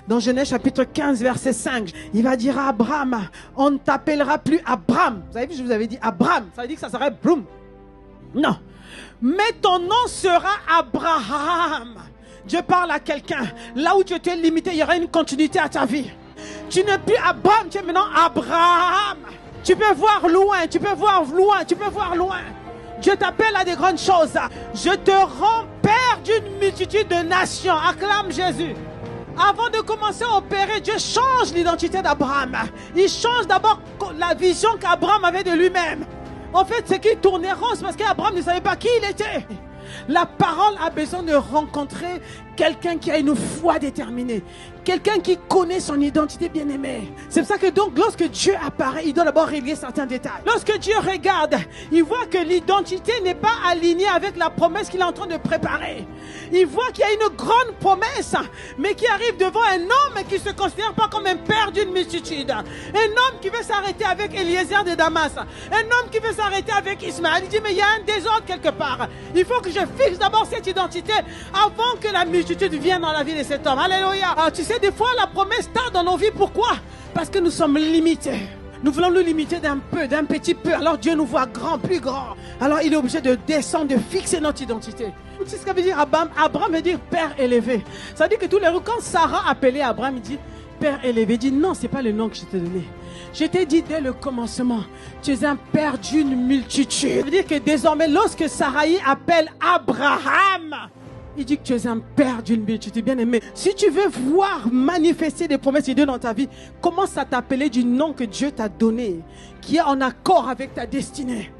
Dans Genèse chapitre 15, verset 5, il va dire à Abraham, on ne t'appellera plus Abraham. Vous avez vu, je vous avais dit Abraham, ça veut dire que ça serait Bloom. Non. Mais ton nom sera Abraham. Dieu parle à quelqu'un. Là où tu étais limité, il y aura une continuité à ta vie. Tu n'es plus Abraham, tu es maintenant Abraham. Tu peux voir loin, tu peux voir loin, tu peux voir loin. Dieu t'appelle à des grandes choses. Je te rends père d'une multitude de nations. Acclame Jésus. Avant de commencer à opérer, Dieu change l'identité d'Abraham. Il change d'abord la vision qu'Abraham avait de lui-même. En fait, c'est qu'il tournait rond parce qu'Abraham ne savait pas qui il était. La parole a besoin de rencontrer quelqu'un qui a une foi déterminée. Quelqu'un qui connaît son identité bien-aimée. C'est pour ça que donc, lorsque Dieu apparaît, il doit d'abord régler certains détails. Lorsque Dieu regarde, il voit que l'identité n'est pas alignée avec la promesse qu'il est en train de préparer. Il voit qu'il y a une grande promesse, mais qui arrive devant un homme qui ne se considère pas comme un père d'une multitude. Un homme qui veut s'arrêter avec Eliezer de Damas. Un homme qui veut s'arrêter avec Ismaël. Il dit, mais il y a un désordre quelque part. Il faut que je fixe d'abord cette identité avant que la multitude vienne dans la vie de cet homme. Alléluia. Alors, tu sais, des fois, la promesse tarde dans nos vies. Pourquoi? Parce que nous sommes limités. Nous voulons nous limiter d'un peu, d'un petit peu. Alors Dieu nous voit grand, plus grand. Alors il est obligé de descendre, de fixer notre identité. Tu sais ce que veut dire Abraham? Abraham veut dire père élevé. Ça veut dire que tous les jours, quand Sarah appelait Abraham, il dit père élevé. Il dit non, ce n'est pas le nom que je t'ai donné. Je t'ai dit dès le commencement, tu es un père d'une multitude. Ça veut dire que désormais, lorsque Sarai appelle Abraham, il dit que tu es un père d'une multitude, bien aimé. Si tu veux voir manifester des promesses de Dieu dans ta vie, commence à t'appeler du nom que Dieu t'a donné, qui est en accord avec ta destinée.